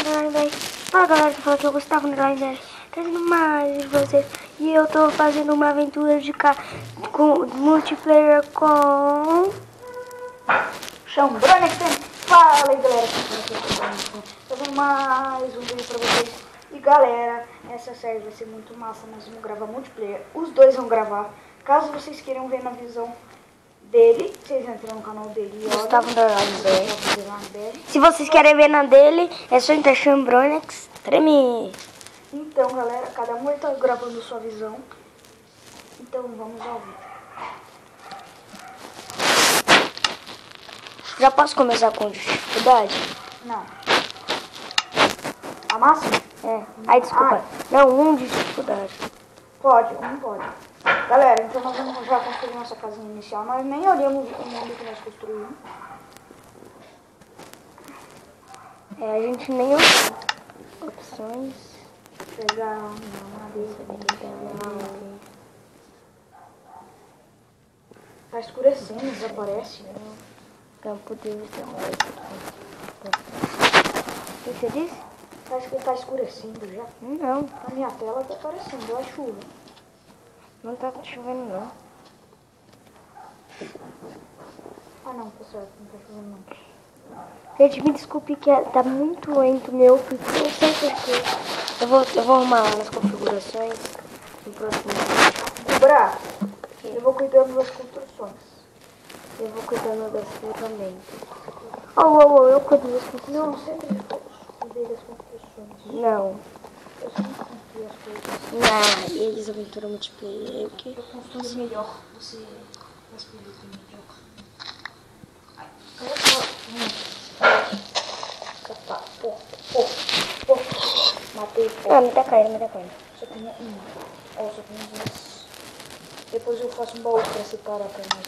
Underline. Fala galera, que fala que eu Gustavo Underline, trazendo mais de vocês. E eu tô fazendo uma aventura com multiplayer com Chambronex. Fala aí galera, fazendo mais um vídeo pra vocês. E galera, essa série vai ser muito massa, nós vamos gravar multiplayer. Os dois vão gravar. Caso vocês queiram ver na visão dele, vocês entram no canal dele. Gustavo Underline. Se vocês querem ver na dele, é só entrar Chambronex. Treme. Então galera, cada um está gravando sua visão. Então vamos ao vídeo. Já posso começar com dificuldade? Não. A máxima? É. Ai, desculpa. Não, um de dificuldade. Pode, um pode. Galera, então nós vamos já construir nossa casinha inicial. Nós nem olhamos o mundo que nós construímos. É, a gente nem olhou. Opções. Pegar uma madeira. Tá escurecendo, desaparece. Campo de visão. O que você disse? Acho que tá escurecendo já. Não, Na minha tela tá aparecendo, é chuva. não tá chovendo não. Ah não, tá certo, não tá chovendo não. Gente, me desculpe que tá muito lento meu, porque eu não sei porquê. Eu vou arrumar lá nas configurações no próximo vídeo. Cobrar, eu vou cuidando das construções. Eu vou cuidando das também. Eu cuido das construções. Não, sempre cuidei das construções. Não. Eu sempre construí as coisas. E eles aventura multiplayer. Eu construo melhor, você faz coisas melhor. Olha só. Matei, Me dá carne. Só tenho uma. Ó, só tenho duas. Depois eu faço um baú pra separar pra nós.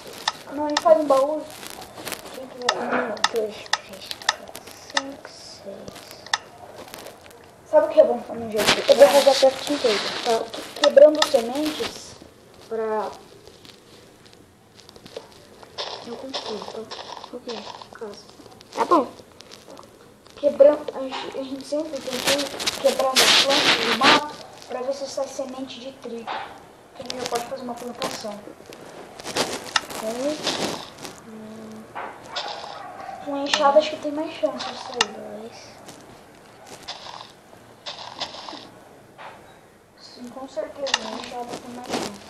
Não, a gente faz um baú. 1, 2, 3, 4, 5, 6. Sabe o que é bom pra mim, gente? Eu vou fazer até o inteiro. Tá quebrando sementes pra... Eu construo, tá? O quê? Casa. Tá bom. Quebrando, a gente sempre tentou quebrando as plantas do mato pra ver se sai semente de trigo. Que a gente já pode fazer uma plantação. Com enxada acho que tem mais chance de sair. 2. Sim, com certeza, com enxada tem mais chance.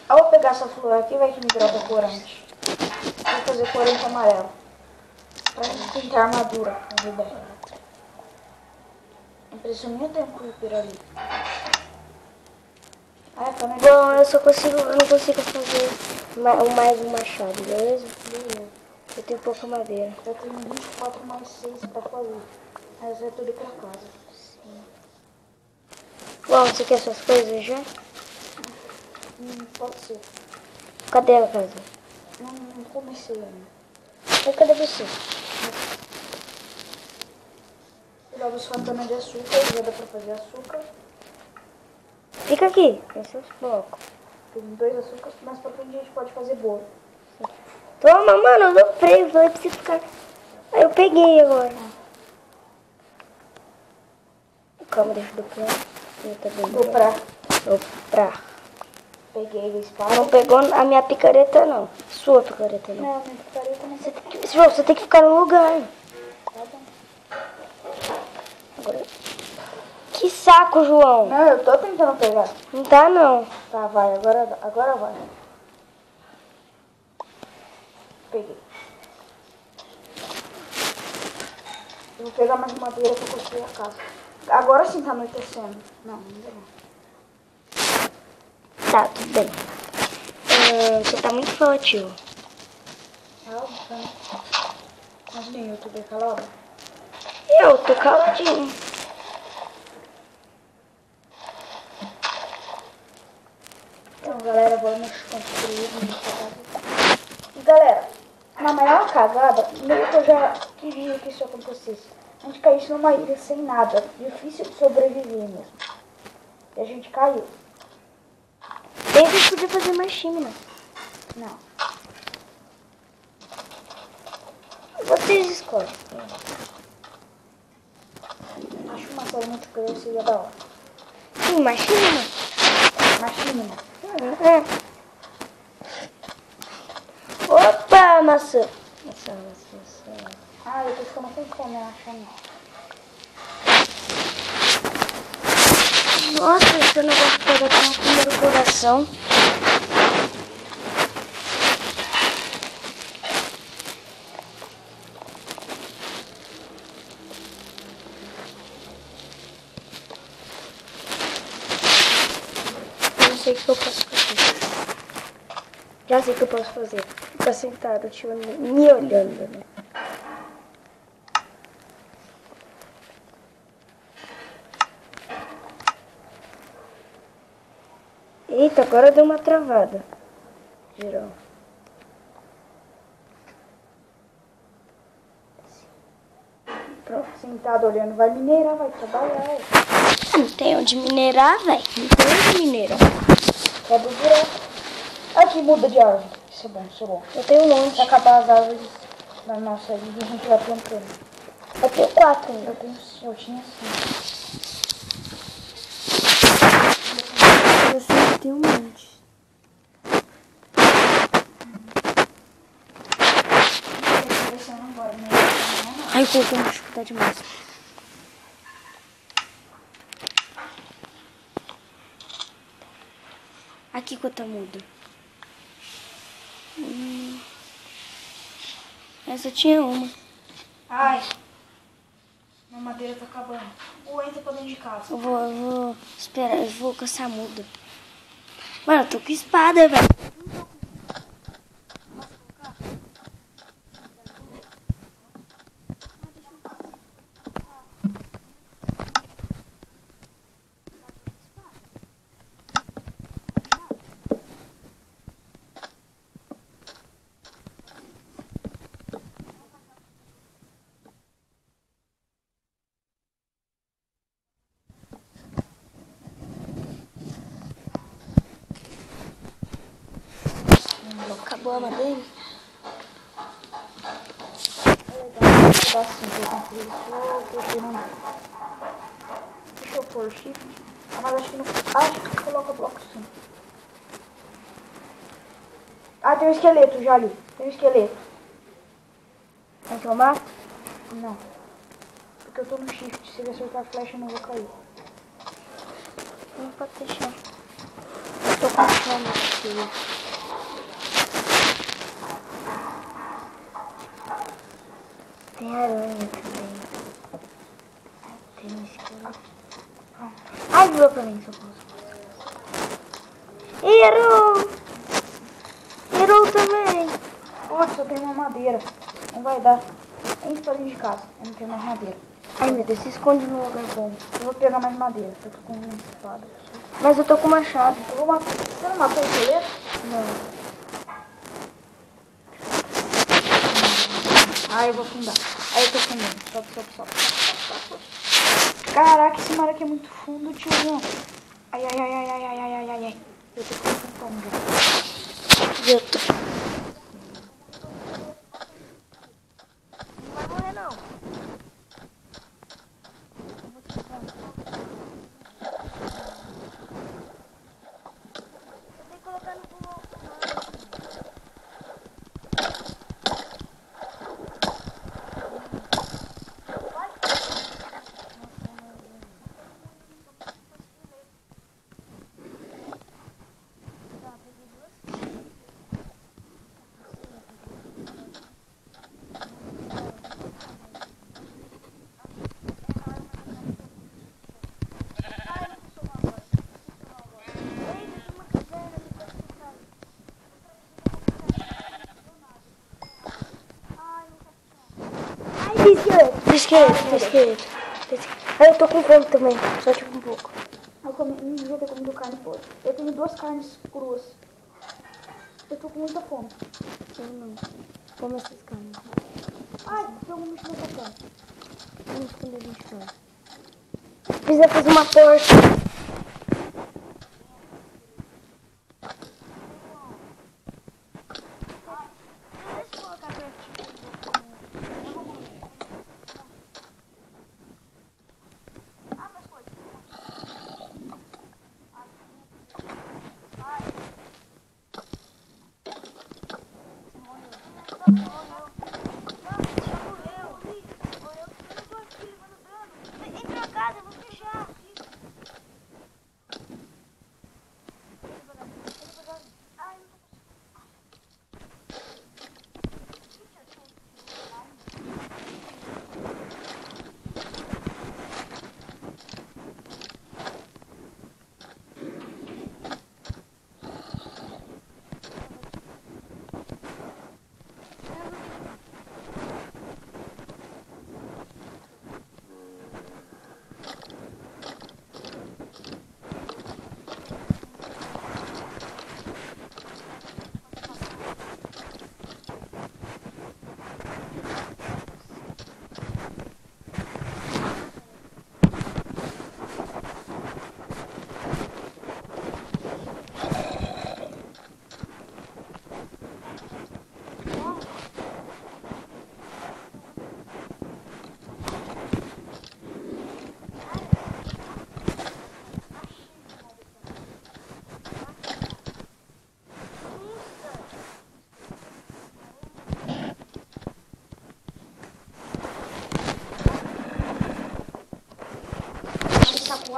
Eu vou pegar essa flor aqui, vai que me droga corante. Vou fazer corante amarelo. Pra gente pintar armadura, na ideia. Impressioninho tem um creeper ali. Também. Bom, eu não consigo fazer mais um machado, beleza? Eu tenho pouca madeira. Eu tenho 24 mais 6 pra fazer. Mas é tudo pra casa. Sim. Bom, você quer suas coisas já? Pode ser. Cadê a casa? Não comecei ainda. Mas cadê você? Eu levo os fantasmas de açúcar, já dá pra fazer açúcar. Fica aqui, com seus blocos. Tem 2 açúcares, mas pra frente a gente pode fazer bolo. Toma, mano, eu dou freio, falei pra você ficar. Aí eu peguei agora. Calma, deixa eu dobrar. Eu também dobrar. Peguei a espada. Não pegou a minha picareta, não. Sua picareta, não. Não, minha picareta não sei. João, você tem que ficar no lugar. Tá bom. Agora. Que saco, João. Não, eu tô tentando pegar. Não tá, não. Tá, vai, agora vai. Peguei. Eu vou pegar mais madeira pra construir a casa. Agora sim tá anoitecendo. Não, ainda não. Tá, tudo bem. Você tá muito falativo. Mas nem YouTube é calado. Eu tô caladinho. Então, galera, vamos construir nossa casa. E, galera, na maior cagada, meio que eu já queria que isso acontecesse. A gente caísse numa ilha sem nada. Difícil de sobreviver mesmo. E a gente caiu. Eles podiam fazer mais time, né? Não. Vocês escolhem. série multiplayer seria da hora. Sim, machinima. Machinima. É. Opa, maçã. Maçã. Ah, eu tô ficando com fome, eu acho. Nossa, esse negócio pode até no primeiro coração. Eu não sei o que eu posso fazer. Já sei o que eu posso fazer. Ficar sentado, me olhando, né? Eita, agora deu uma travada. Geral. Pronto, sentado olhando, vai minerar, vai trabalhar. Não tem onde minerar, velho. Não tem onde minerar. Quebra o buraco. Aqui muda de árvore. Isso é bom, isso é bom. Eu tenho um monte. Se acabar as árvores da nossa vida, a gente vai plantando. Eu tenho 4 ainda. Eu tinha 5. Eu sempre tenho um monte. Ai, eu coloquei uma chuta demais. Aqui quanto muda. Essa tinha uma. Ai, minha madeira tá acabando. Ou entra pra dentro de casa. Eu vou esperar, eu vou caçar muda. Mano, eu tô com espada, velho. Acabou a madeira? Deixa eu pôr o shift. Ah, mas acho que não. Acho que coloca bloco sim. Ah, tem um esqueleto já ali. Tem um esqueleto. Quer que eu mato? Não. Porque eu tô no shift. Se ele acertar a flecha, eu não vou cair. Não pode deixar. Eu tô com fome, filho. Tem aranha também. Tem um esqueleto. Ai, voa pra mim, socorro. Errou! Errou também. Nossa, eu tenho uma madeira. Não vai dar. Entra pra dentro de casa. Eu não tenho mais madeira. Ai, meu Deus, se esconde num lugar bom. Eu vou pegar mais madeira. Eu tô com uma espada. Mas eu tô com machado. Eu vou matar. Você não matou o esqueleto? Não. Ai, eu vou afundar. Aí eu tô afundando. Sobe. Caraca, esse mar aqui é muito fundo, tiozão. Ai. Eu tô com fome já. Eu tô. Não vai morrer, não. Eu vou te pegar. Você tem que colocar no pulmão. Esqueleto. Ai, eu tô com fome também, só tipo um pouco. Eu não devia ter comido carne podre. Eu tenho 2 carnes cruas. Eu tô com muita fome. Eu não. Como essas carnes. Ai, tem algum bicho nessa carne. Vamos esconder a gente fora. Precisa fazer uma porta.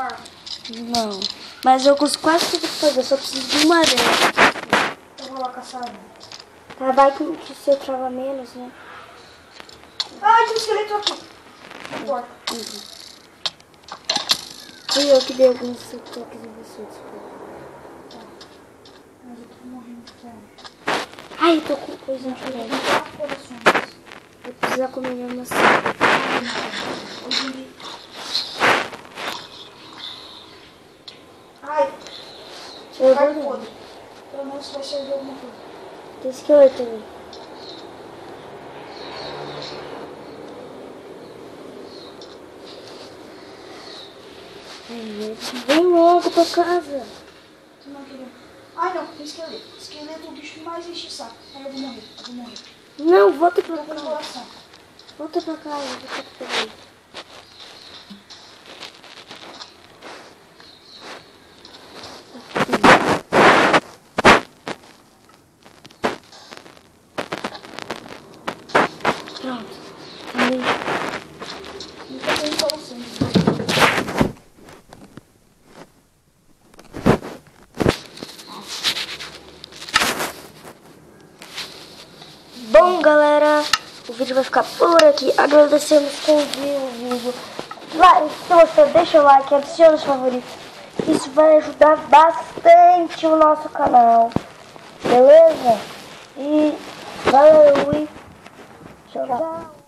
arma? Não. Mas eu consigo quase tudo que fazer, só preciso de uma delas. Eu vou lá caçar arma. Tá, vai que você trava menos, né? Ah, tem um esqueleto aqui. Não importa. Fui eu que dei alguns toques em você, desculpa. Mas eu tô morrendo de fome. Ai, eu tô com coisa no churrasco. Tem 4 corações. Vou precisar comer mesmo assim. Ai, Eu vai vou podre. Pelo menos vai servir alguma coisa. Tem esqueleto também. Ai, vem logo pra casa. Tu não queria. Ai não, tem esqueleto. Esqueleto é o bicho que mais enche o saco. Aí eu vou morrer, Não, volta pra Tô com casa. coração. Volta pra casa, eu vou ter que pegar ele. Pronto. Também. Nunca tem solução. Bom, galera, o vídeo vai ficar por aqui. Agradecemos quem viu o vídeo. Se você deixa o like, adiciona os favoritos. Isso vai ajudar bastante o nosso canal. Beleza? E valeu e tchau, tchau.